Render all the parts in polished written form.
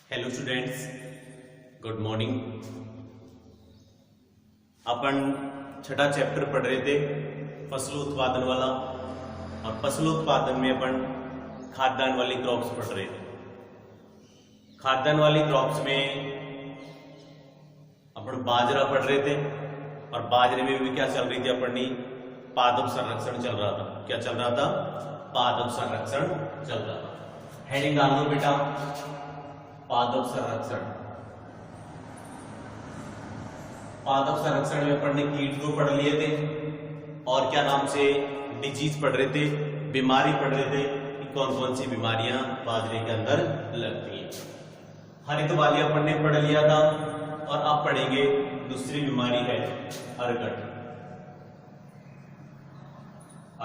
Hello students, good morning. अपन छठा chapter पढ़ रहे थे फसल उत्पादन वाला, और फसल उत्पादन में अपन खाद्यान्न वाली क्रॉप्स पढ़ रहे थे। खाद्यान्न वाली क्रॉप्स में अपन बाजरा पढ़ रहे थे, और बाजरे में भी क्या चल रही थी अपनी पादप संरक्षण चल रहा था। क्या चल रहा था? पादप संरक्षण चल रहा था। हेडिंग डाल दो बेटा, पादप संरक्षण। पादप संरक्षण में अपन ने कीट रोग पढ़ लिए थे, और क्या नाम से डिजीज पढ़ रहे थे, बीमारी पढ़ रहे थे कि कौन कौन सी बीमारियां बाजरे के अंदर लगती हैं। हरित वाली अपन ने पढ़ लिया था, और अब पढ़ेंगे दूसरी बीमारी है अर्गट।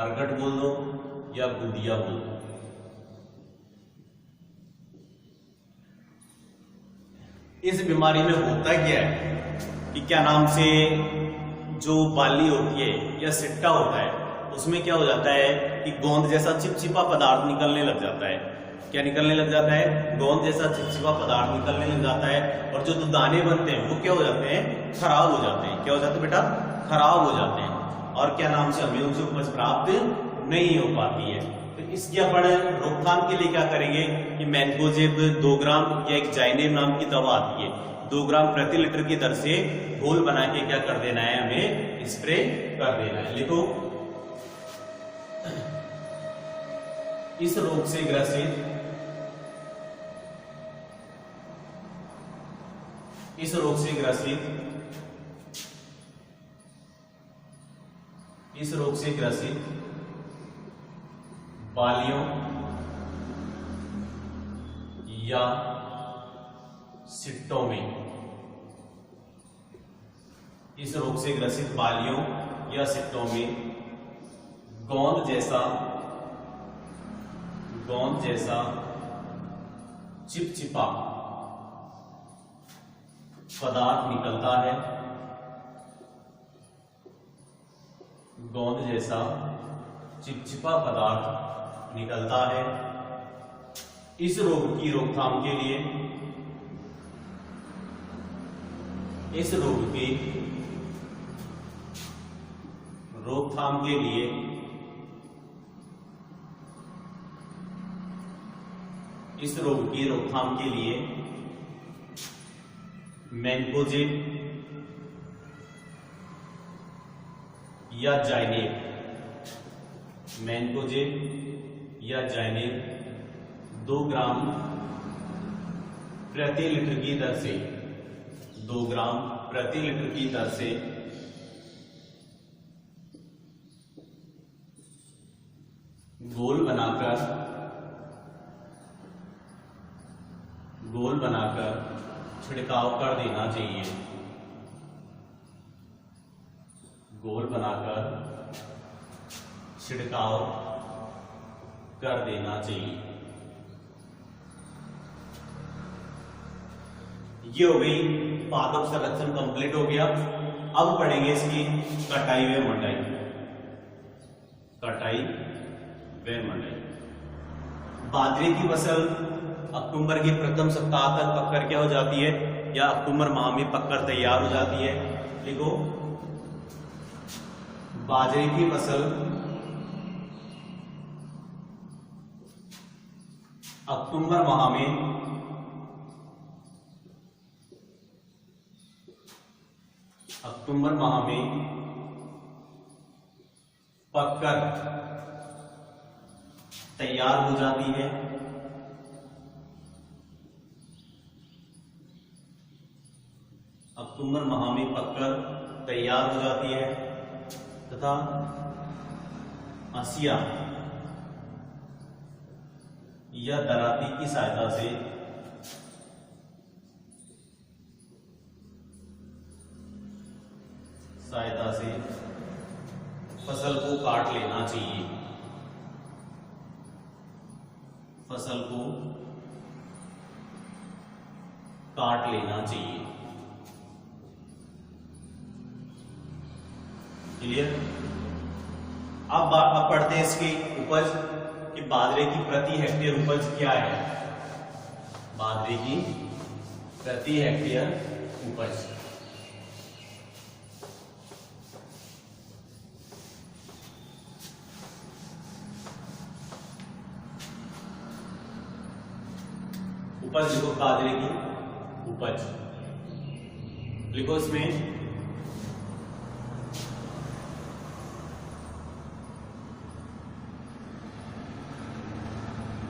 अर्गट बोल दो या गुदिया बोल दो। इस बीमारी में होता क्या है कि क्या नाम से जो बाली होती है या सिट्टा होता है, उसमें क्या हो जाता है कि गोंद जैसा चिपचिपा पदार्थ निकलने लग जाता है। क्या निकलने लग जाता है? गोंद जैसा चिपचिपा पदार्थ निकलने लग जाता है, और जो दाने बनते हैं वो क्या हो जाते हैं? खराब हो जाते हैं। क्या हो जाते हैं बेटा? खराब हो जाते हैं, और क्या नाम से हमें उनसे उपज प्राप्त नहीं हो पाती है। तो इसकी अपन रोकथाम के लिए क्या करेंगे कि मैंगोजेब 2 ग्राम या एक जाइनेब नाम की दवा आती है, 2 ग्राम प्रति लीटर की दर से घोल बना के क्या कर देना है, हमें स्प्रे कर देना है। लिखो, इस रोग से ग्रसित बालियों या सिट्टों में, इस रोग से ग्रसित बालियों या सिट्टों में गोंद जैसा चिपचिपा पदार्थ निकलता है। गोंद जैसा चिपचिपा पदार्थ निकलता है। इस रोग की रोकथाम के लिए इस रोग की रोकथाम के लिए मैंगोजेब या जाइनेब 2 ग्राम प्रति लीटर की दर से 2 ग्राम प्रति लीटर की दर से घोल बनाकर छिड़काव कर देना चाहिए। घोल बनाकर छिड़काव कर देना चाहिए। ये हो गई पादप संरक्षण कंप्लीट हो गया। अब पढ़ेंगे इसकी कटाई व मंडाई। बाजरे की फसल अक्टूबर के प्रथम सप्ताह तक पककर क्या हो जाती है, या अक्टूबर माह में पककर तैयार हो जाती है। लिखो, बाजरे की फसल अक्टूबर माह में पककर तैयार हो जाती है। अक्टूबर माह में पककर तैयार हो जाती है, तथा हंसिया या दराती की सहायता से फसल को काट लेना चाहिए। क्लियर? अब पढ़ते हैं इसकी उपज कि बाजरे की प्रति हेक्टेयर उपज क्या है। बाजरे की प्रति हेक्टेयर उपज। उपज लिखो, बाजरे की उपज लिखो, इसमें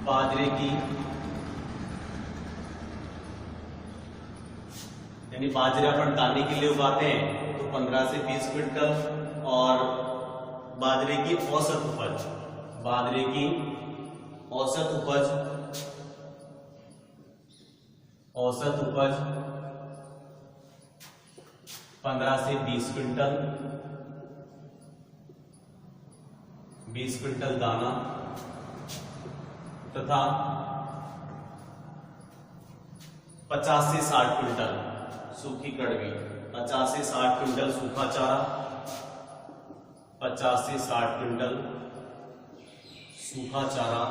बाजरे की यानी बाजरे अपन दाने के लिए उगाते हैं तो 15 से 20 क्विंटल, और बाजरे की औसत उपज, बाजरे की औसत उपज, औसत उपज 15 से 20 क्विंटल, 20 क्विंटल दाना तथा 50 से 60 क्विंटल सूखी कड़वी, 50 से 60 क्विंटल सूखा चारा, 50 से 60 क्विंटल सूखा चारा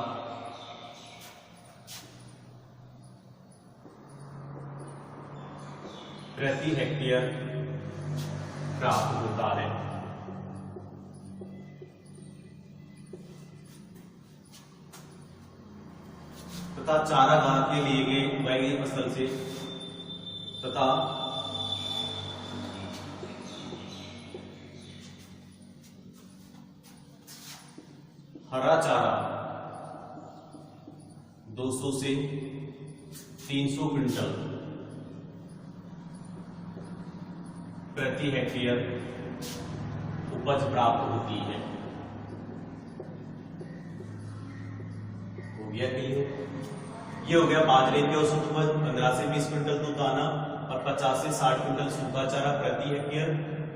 प्रति हेक्टेयर प्राप्त होता है। तथा चारागाह के लिए उगाई गई फसल से तथा हरा चारा 200 से 300 क्विंटल प्रति हेक्टेयर उपज प्राप्त होती है। हो गया क्लियर? ये हो गया बाजरे की औसत उपज 15 से 20 क्विंटल तो दाना और 50 से 60 क्विंटल सूखा चारा प्रति हेक्टेयर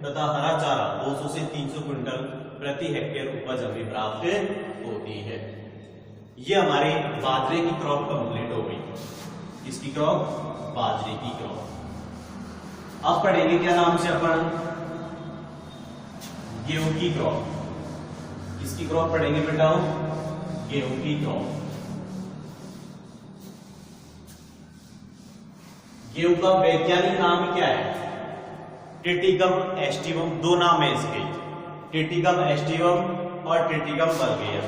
तथा हरा चारा 200 से 300 क्विंटल प्रति हेक्टेयर उपज हमें प्राप्त होती है। ये हमारे बाजरे की क्रॉप कंप्लीट हो गई। इसकी क्रॉप, बाजरे की क्रॉप। अब पढ़ेंगे क्या नाम से अपन? गेहूं की क्रॉप। किसकी क्रॉप पढ़ेंगे बेटा? गेहूं की क्रॉप। गेहूं का वैज्ञानिक नाम क्या है? Triticum aestivum. दो नाम है इसके, ट्रिटिकम एस्टिवम और ट्रिटिकम वल्गेयर।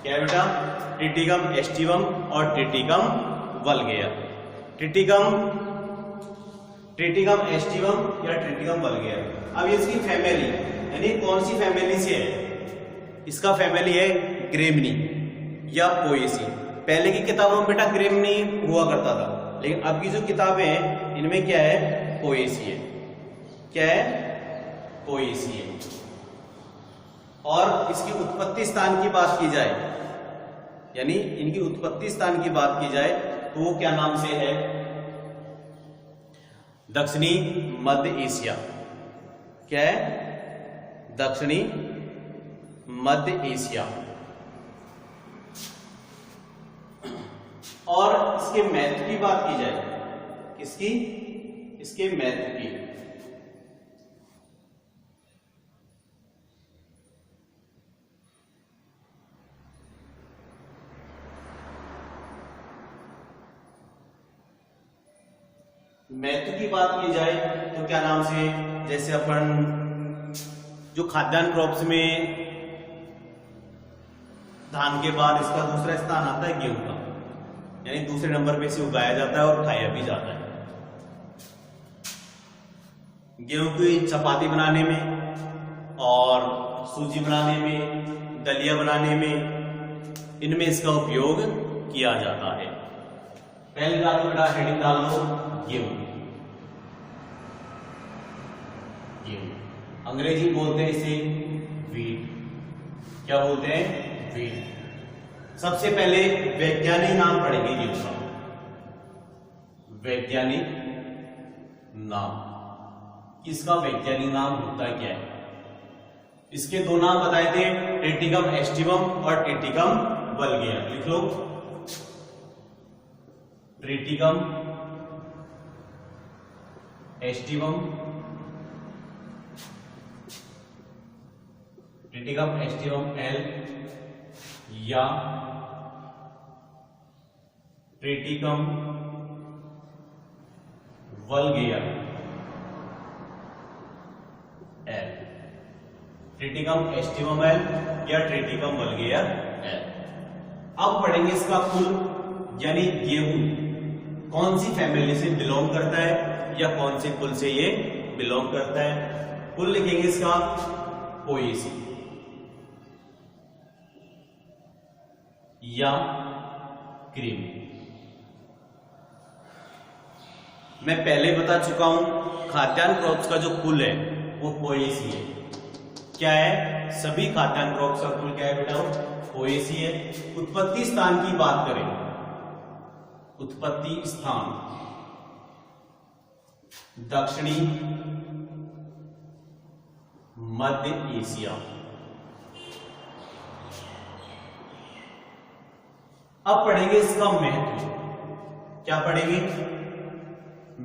क्या है बेटा? ट्रिटिकम एस्टिवम और ट्रिटिकम वल्गेयर। ट्रिटिकम एस्टिवम या ट्रिटिकम वल्गेयर। अब इसकी फैमिली यानी कौन सी फैमिली से है? इसका फैमिली है ग्रेमनी या पोएसी। पहले की किताबों में बेटा ग्रेमनी हुआ करता था, लेकिन अब की जो किताबें हैं इनमें क्या है? पोएसी है। क्या है? पोएसी है। और इसकी उत्पत्ति स्थान की बात की जाए, यानी इनकी उत्पत्ति स्थान की बात की जाए तो वो क्या नाम से है? दक्षिणी मध्य एशिया। क्या है? दक्षिणी मध्य एशिया। और इसके महत्व की बात की जाए, किसकी? इसके महत्व की। महत्व की बात की जाए तो क्या नाम से, जैसे अपन जो खाद्यान्न क्रॉप्स में धान के बाद इसका दूसरा स्थान आता है गेहूं का, यानी दूसरे नंबर पे इसे उगाया जाता है और खाया भी जाता है। गेहूं की चपाती बनाने में और सूजी बनाने में, दलिया बनाने में, इनमें इसका उपयोग किया जाता है। पहले डालो बेटा, हेडिंग डाल दो गेहूं। गेहूं अंग्रेजी बोलते हैं इसे वीट। क्या बोलते हैं? वीट। सबसे पहले वैज्ञानिक नाम पढ़ेंगे गेहूं का। वैज्ञानिक नाम, इसका वैज्ञानिक नाम होता क्या है? इसके दो नाम बताए थे, ट्रिटिकम एस्टिवम और ट्रिटिकम वल्गेयर। लिख लो, triticum aestivum, triticum aestivum L या triticum vulgare L, triticum aestivum L या ट्रिटिकम वल्गेयर एल। अब पढ़ेंगे इसका कुल, यानी गेहूं कौन सी फैमिली से बिलोंग करता है या कौन से कुल से ये बिलोंग करता है। कुल लिखेंगे इसका पोएसी या क्रीम। मैं पहले बता चुका हूं खाद्यान्न क्रॉप्स का जो कुल है वो पोएसी है। क्या है? सभी खाद्यान्न क्रॉप्स का कुल क्या है बेटा? पोएसी है। उत्पत्ति स्थान की बात करें, उत्पत्ति स्थान दक्षिणी मध्य एशिया। अब पढ़ेंगे इसका महत्व। क्या पढ़ेंगे?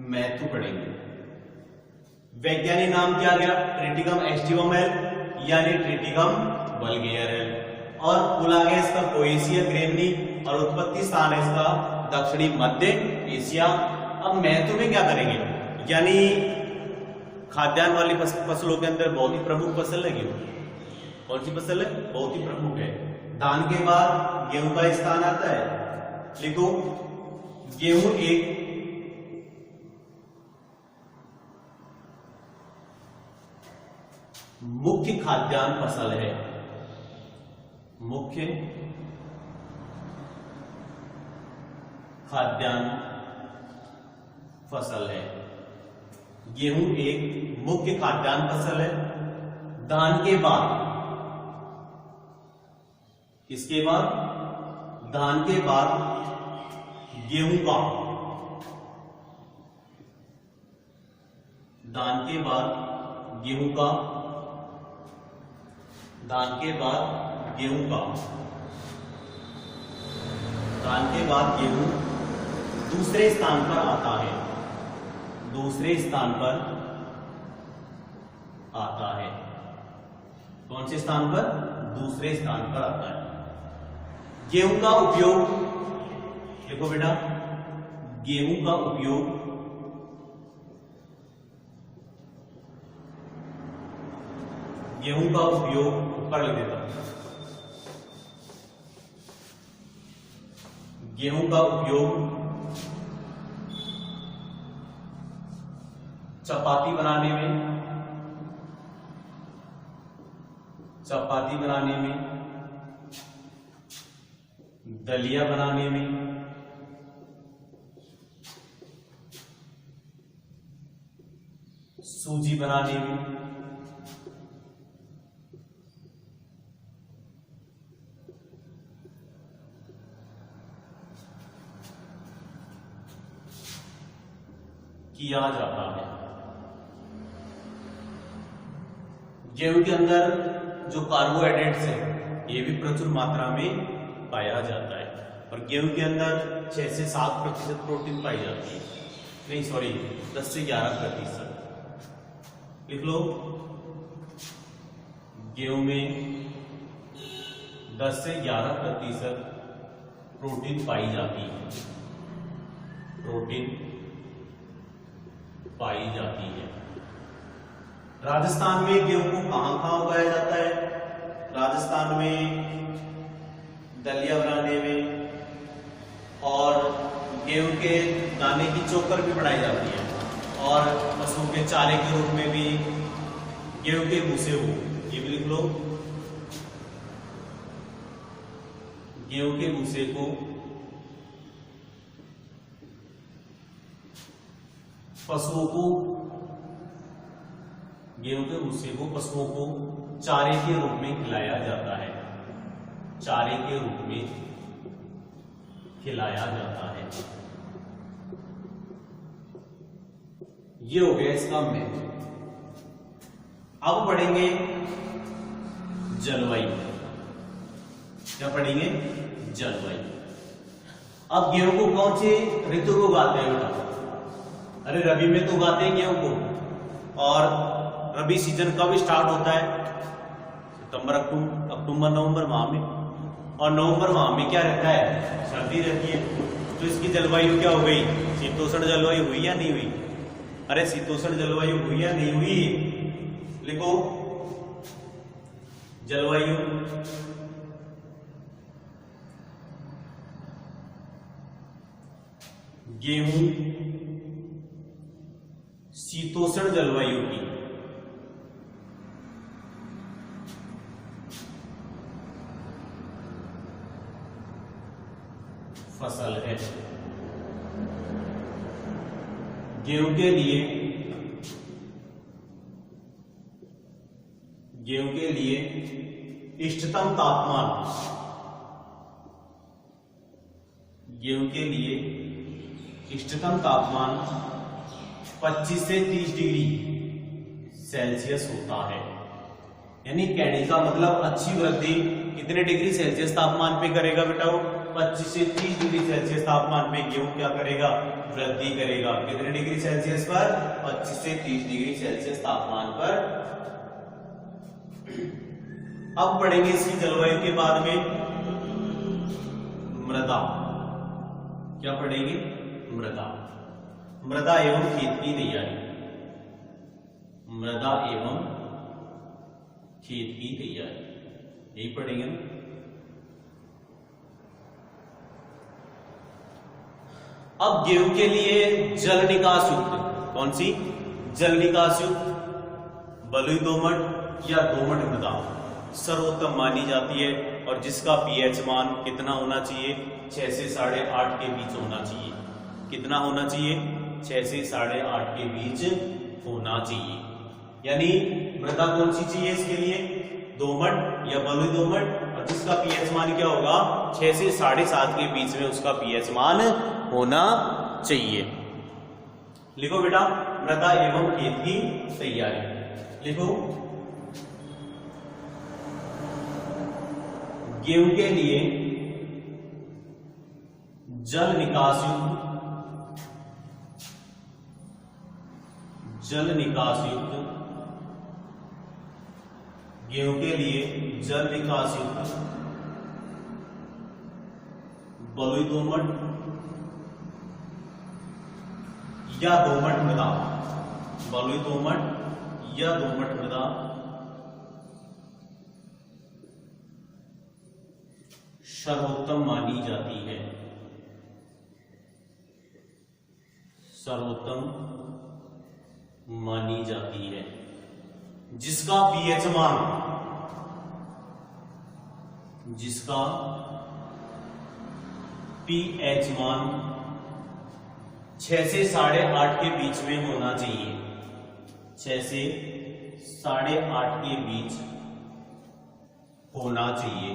महत्व पढ़ेंगे। वैज्ञानिक नाम क्या गया? ट्रिटिकम एस्टिवम एल यानी ट्रिटिकम वल्गेयर एल, और कुल आ गया इसका पोएसी ग्रेमनी, और उत्पत्ति स्थान है इसका दक्षिणी मध्य एशिया। अब महत्व में क्या करेंगे? यानी खाद्यान्न वाली फसलों के अंदर बहुत ही प्रमुख फसल है गेहूं। कौन सी फसल है? बहुत ही प्रमुख है। धान के बाद गेहूं का स्थान आता है। लिखो, गेहूं एक मुख्य खाद्यान्न फसल है। मुख्य खाद्यान्न फसल है। गेहूं एक मुख्य खाद्यान्न फसल है। धान के बाद, इसके बाद धान के बाद गेहूं का, धान के बाद गेहूं का, धान के बाद गेहूं का, धान के बाद गेहूं दूसरे स्थान पर आता है। दूसरे स्थान पर आता है। कौन से स्थान पर? दूसरे स्थान पर आता है। गेहूं का उपयोग, देखो बेटा, गेहूं का उपयोग ऊपर लिख देता हूं। गेहूं का उपयोग चपाती बनाने में, चपाती बनाने में, दलिया बनाने में, सूजी बनाने में, किया जाता है। गेहूं के अंदर जो कार्बोहाइड्रेट्स है ये भी प्रचुर मात्रा में पाया जाता है, और गेहूं के अंदर 6 से 7% प्रोटीन पाई जाती है। नहीं सॉरी, 10 से 11% लिख लो। गेहूं में 10 से 11% प्रोटीन पाई जाती है। प्रोटीन पाई जाती है। राजस्थान में गेहूं को कहां उगाया जाता है? राजस्थान में दलिया बनाने में, और गेहूं के दाने की चोकर भी बनाई जाती है, और पशुओं के चारे के रूप में भी गेहूं के भूसे हो, ये भी लिख लो। गेहूं के भूसे को पशुओं को, गेहूं के भूसे को पशुओं को चारे के रूप में खिलाया जाता है। चारे के रूप में खिलाया जाता है। ये हो गया इसका महत्व। अब पढ़ेंगे जलवायु। क्या पढ़ेंगे? जलवायु। अब गेहूं को कौन सी ऋतु को उगाते हैं बेटा? अरे रबी में तो उगाते हैं गेहूं को, और रबी सीजन कब स्टार्ट होता है? सितंबर, अक्टूबर नवंबर माह में, और नवंबर माह में क्या रहता है? सर्दी रहती है। तो इसकी जलवायु क्या हो गई? शीतोष्ण जलवायु हुई या नहीं हुई? अरे शीतोष्ण जलवायु हुई या नहीं हुई? लिखो जलवायु गेहूं शीतोष्ण जलवायु की फसल है। गेहूं के लिए इष्टतम तापमान, गेहूं के लिए इष्टतम तापमान 25 से 30 डिग्री सेल्सियस होता है। यानी कहने का मतलब अच्छी वृद्धि कितने डिग्री सेल्सियस तापमान पे करेगा बेटा? वो 25 से 30 डिग्री सेल्सियस तापमान पे गेहूं क्या करेगा? वृद्धि करेगा। कितने डिग्री सेल्सियस पर? 25 से 30 डिग्री सेल्सियस तापमान पर। अब पढ़ेंगे इसकी जलवायु के बाद में मृदा। क्या पढ़ेंगे? मृदा। मृदा एवं खेत की तैयारी, मृदा एवं खेत की तैयारी, यही पढ़ेंगे ना। अब गेहूं के लिए जल निकास युक्त, कौन सी? जल निकास युक्त बलुई दोमट या दोमट मृदा सर्वोत्तम मानी जाती है, और जिसका पीएच मान कितना होना चाहिए? 6 से 8.5 के बीच होना चाहिए। कितना होना चाहिए? 6 से 8.5 के बीच होना चाहिए। यानी मृदा कौन सी चाहिए इसके लिए? दोमट या बलुई दोमट, और जिसका पीएच मान क्या होगा? 6 से 7.5 के बीच में उसका पीएच मान होना चाहिए। लिखो बेटा मृदा एवं खेत की तैयारी। लिखो गेहूं के लिए जल निकास युक्त गेहूं के लिए जल निकास युक्त बलुई दोमट या दोमट मृदा, बलुई दोमट या दोमट मृदा सर्वोत्तम मानी जाती है। सर्वोत्तम मानी जाती है, जिसका पीएच मान 6 से 8.5 के बीच में होना चाहिए। 6 से 8.5 के बीच होना चाहिए।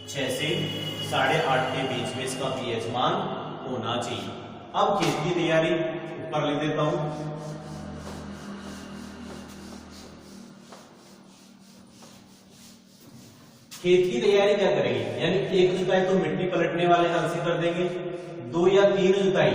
छह से 8.5 के बीच में इसका पीएच मान होना चाहिए। अब खेत की तैयारी ऊपर लिख देता हूं। खेत की तैयारी क्या करेंगे? यानी 1 जुताई तो मिट्टी पलटने वाले हल से कर देंगे, 2 या 3 जुताई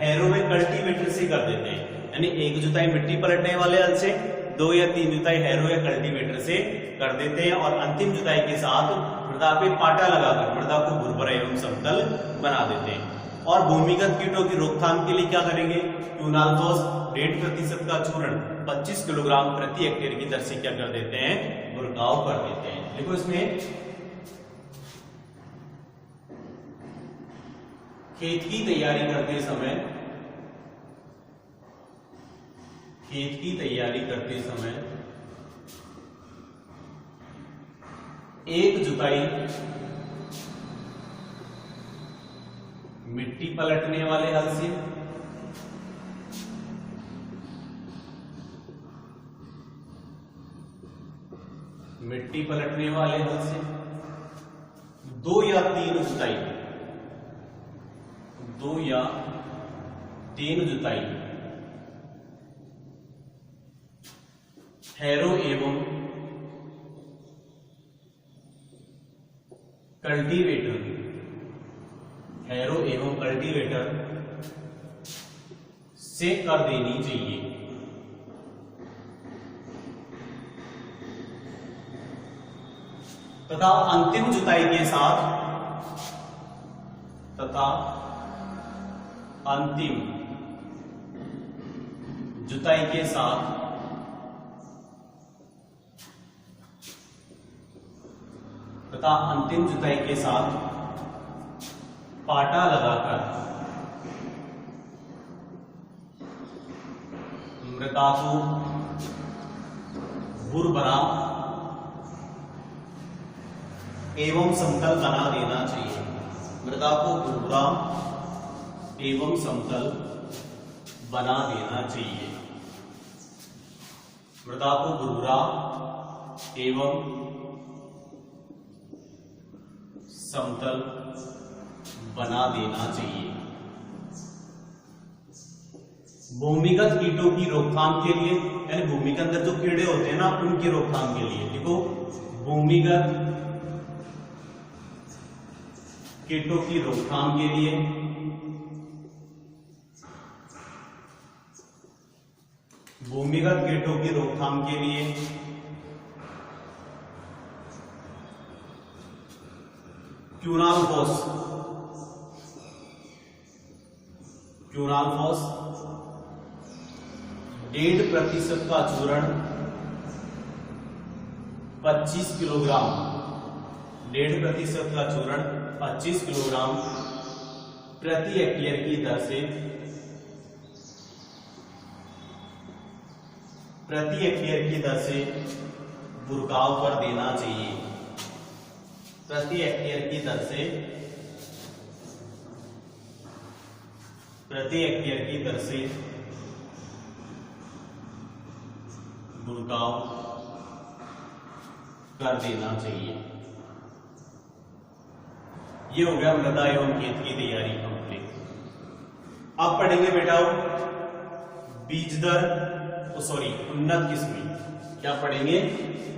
हैरो में कल्टीवेटर से कर देते हैं। यानी 1 जुताई मिट्टी पलटने वाले हल से, 2 या 3 जुताई हैरो या कल्टीवेटर से कर देते हैं, और अंतिम जुताई के साथ मृदा पे पाटा लगाकर मृदा को भुरभुरा एवं समतल बना देते हैं। और भूमिगत कीटों की रोकथाम के लिए क्या करेंगे? क्यूनाल्थोस 1.5% का चूर्ण 25 किलोग्राम प्रति हेक्टेयर की दर से क्या कर देते हैं? बुरकाव कर देते हैं। देखो इसमें खेत की तैयारी करते समय 1 जुताई मिट्टी पलटने वाले हल से, 2 या 3 जुताई हैरो एवं कल्टीवेटर से कर देनी चाहिए। तथा अंतिम जुताई के साथ तथा अंतिम जुताई के साथ पाटा लगाकर मृदा को भुरभरा एवं समतल बना देना चाहिए। मृदा को भुरभरा एवं समतल बना देना चाहिए। मृदा को भुरभरा एवं समतल बना देना चाहिए। भूमिगत कीटों की रोकथाम के लिए, यानी भूमि के अंदर जो कीड़े होते हैं ना, उनकी रोकथाम के लिए, देखो भूमिगत कीटों की रोकथाम के लिए क्यूरालफॉस 1.5% का चूर्ण 25 किलोग्राम 1.5% का चूर्ण 25 किलोग्राम प्रति हेक्टेयर की दर से बुरकाव कर देना चाहिए। प्रति हेक्टेयर की दर से बुरकाव कर देना चाहिए। ये हो गया मृदा एवं खेत की तैयारी कंप्लीट। अब पढ़ेंगे बेटा बीज दर, उन्नत किस्में। क्या पढ़ेंगे?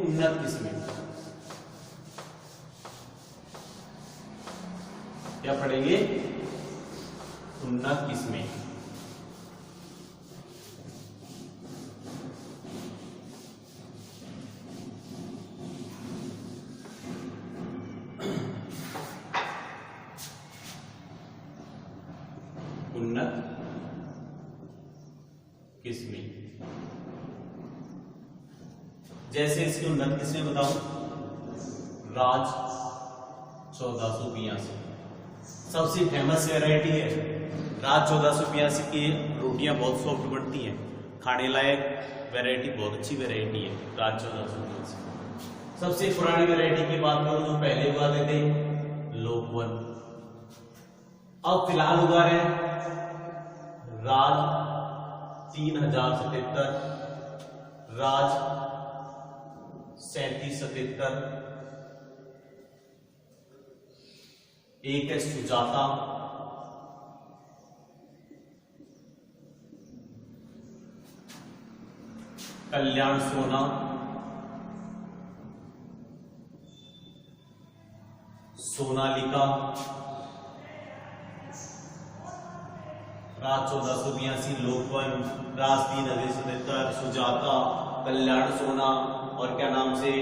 उन्नत किस्में। क्या पढ़ेंगे? उन्नत किस्में। उन्नत किस्में, जैसे इसकी उन्नत किस्में बताओ। राज 1482 सबसे फेमस वैरायटी है। राज 1482 की रोटियां बहुत सॉफ्ट बनती हैं, खाने लायक वैरायटी, बहुत अच्छी वैरायटी है राज 1482। सबसे पुरानी वैरायटी की बात करो जो पहले उगाते थे, लोकवन। अब फिलहाल उगा रहे हैं राज 3077, राज 3777, एक है सुजाता, कल्याण सोना, सोनालिका, राज 1482, लोकवन, राज 3077, सुजाता, कल्याण सोना, और क्या नाम से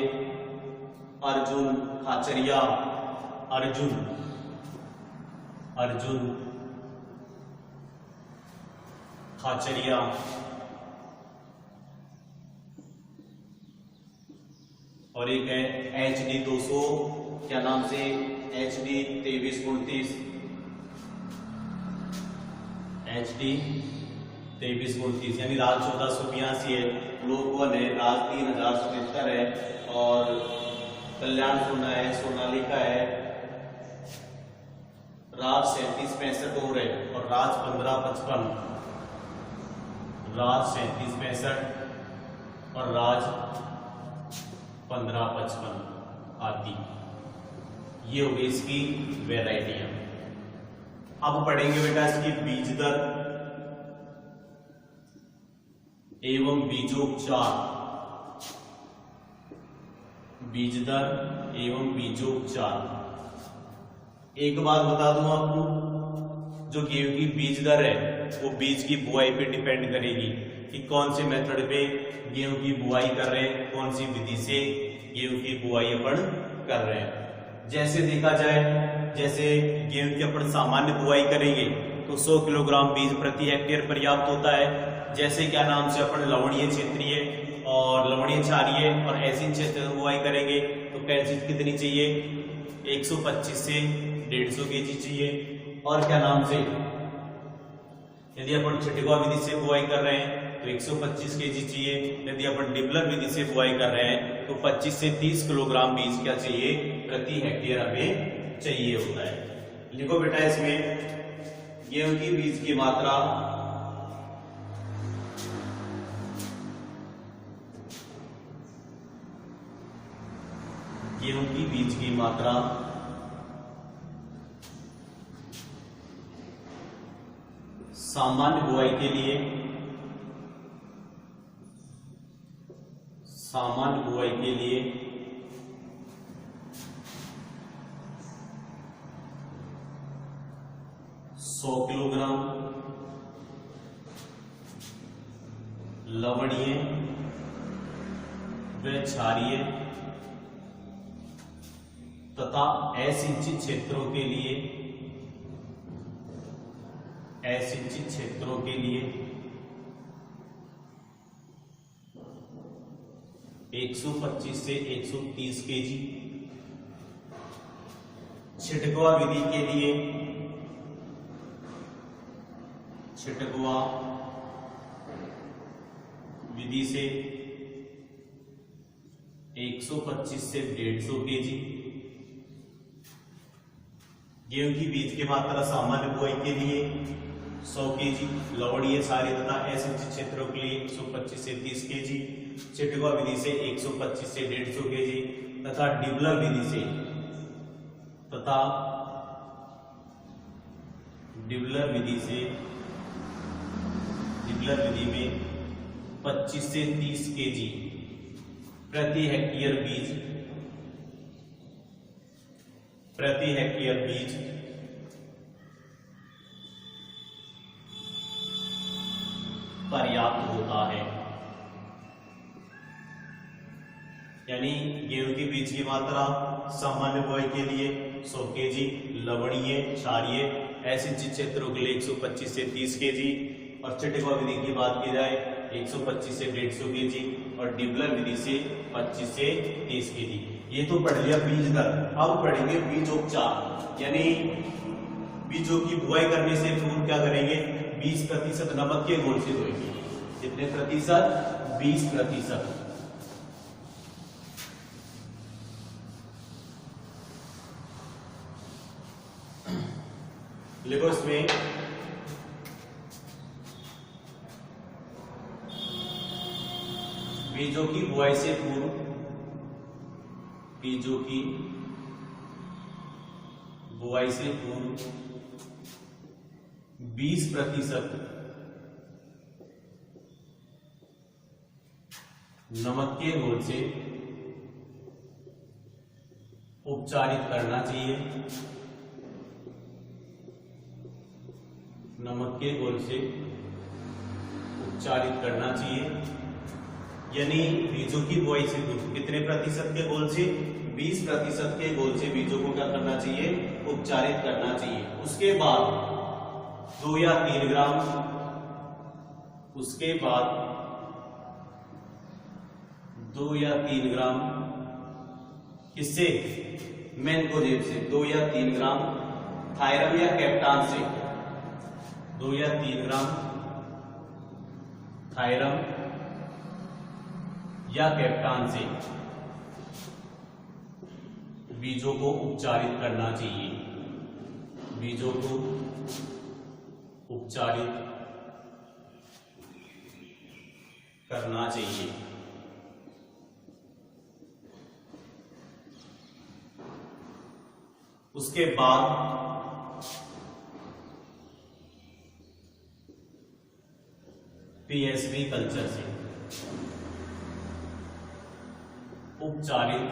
अर्जुन खाचरिया, अर्जुन खाचरिया, और एक है HD 200, क्या नाम से HD 2329, HD 2329, यानी राज 1482 है, लोकवन है, राज 3077 है, और कल्याण सोना है, सोनालिका है, राज 3765 और है, और राज 1555, राज 3765 और राज 1555 आदि। ये हो गई इसकी वैरायटियां। अब पढ़ेंगे बेटा इसकी बीज दर एवं बीजोपचार। बीज दर एवं बीजोपचार। एक बात बता दूं आपको, जो गेहूं की बीज दर है वो बीज की बुआई पे डिपेंड करेगी कि कौन से मेथड पे गेहूं की बुआई कर रहे हैं, कौन सी विधि से गेहूं की बुआई अपन कर रहे हैं। जैसे देखा जाए जैसे गेहूं की अपन सामान्य बुआई करेंगे तो 100 किलोग्राम बीज प्रति हेक्टेयर पर्याप्त होता है। जैसे क्या नाम से अपन लवणीय क्षेत्रीय और लवणीय क्षारीय और एसिड क्षेत्र में बुआई करेंगे तो कैल्शियम कितनी चाहिए, 125 से 150 केजी चाहिए। और क्या नाम से यदि अपन छिटवा विधि से बुआई कर रहे हैं तो 125 केजी चाहिए। यदि अपन डिबलर विधि से बुआई कर रहे हैं तो 25 से 30 किलोग्राम बीज क्या चाहिए प्रति हेक्टेयर हमें चाहिए होता है। लिखो बेटा इसमें गेहूं की बीज की मात्रा सामान्य बुआई के लिए 100 किलोग्राम लवणीय व क्षारीय तथा असिंचित क्षेत्रों के लिए 125 से 130 केजी। छिटकवा विधि के लिए 125 से 150 केजी। गेहूं की बीज की मात्रा सामान्य बुआई के लिए 100 केजी, लवणीय क्षारीय तथा असिंचित क्षेत्रों के लिए 125 से 30 केजी, छिटकवा विधि से 125 से 150 केजी तथा डिबलर विधि में 25 से 30 केजी प्रति हेक्टेयर बीज पर्याप्त होता है। यानी गेहूं की बीज की मात्रा सामान्य बुआई के लिए 100 केजी, लवणीय क्षारीय असिंचित क्षेत्रों के लिए 125 से 30 केजी और छिटकवा विधि की बात की जाए 125 से 150 केजी और डिबलर विधि से 25 से 30 केजी। ये तो पढ़ लिया बीज दर। अब पढ़ेंगे बीजोपचार, यानी बीजों की बुआई करने से पूर्व क्या करेंगे, 20% नमक के घोल से धोएंगे। कितने प्रतिशत, 20%। लिखो इसमें बीजों की बुआई से पूर्व 20% नमक के घोल से उपचारित करना चाहिए। नमक के घोल से उपचारित करना चाहिए, यानी बीजों की बुआई से कितने प्रतिशत के घोल से, 20% के घोल से बीजों को क्या करना चाहिए, उपचारित करना चाहिए। उसके बाद 2 या 3 ग्राम, उसके बाद 2 या 3 ग्राम किससे, मैनकोजेब से, 2 या 3 ग्राम थायरम या कैप्टान से, 2 या 3 ग्राम थायरम या कैप्टान से बीजों को उपचारित करना चाहिए। बीजों को उपचारित करना चाहिए। उसके बाद पीएसवी कल्चर से उपचारित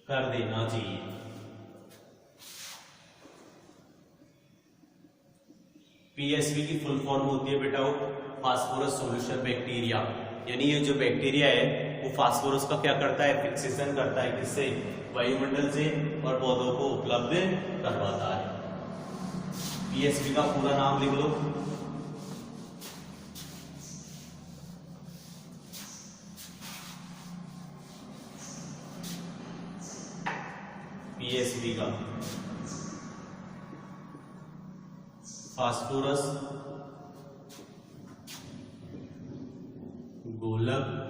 कर देना चाहिए। पीएसवी की फुल फॉर्म होती है बेटा फास्फोरस सॉल्यूशन बैक्टीरिया, यानी ये जो बैक्टीरिया है वो फास्फोरस का क्या करता है, फिक्सेशन करता है, किससे, वायुमंडल से, और पौधों को उपलब्ध करवाता है। पीएसपी का पूरा नाम लिख लो। पीएसबी का फास्फोरस गोलक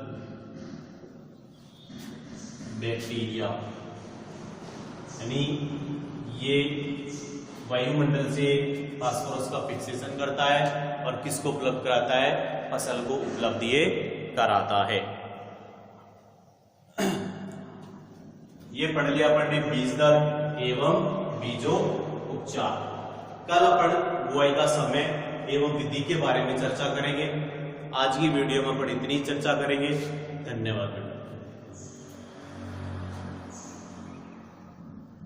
बैक्टीरिया, यानी ये वायुमंडल से फास्फोरस का फिक्सेशन करता है और किसको उपलब्ध कराता है, फसल को उपलब्ध ये कराता है। ये पढ़ लिया अपन ने बीज दर एवं बीजो उपचार। कल अपन बुआई का समय एवं विधि के बारे में चर्चा करेंगे। आज की वीडियो में अपन इतनी चर्चा करेंगे। धन्यवाद।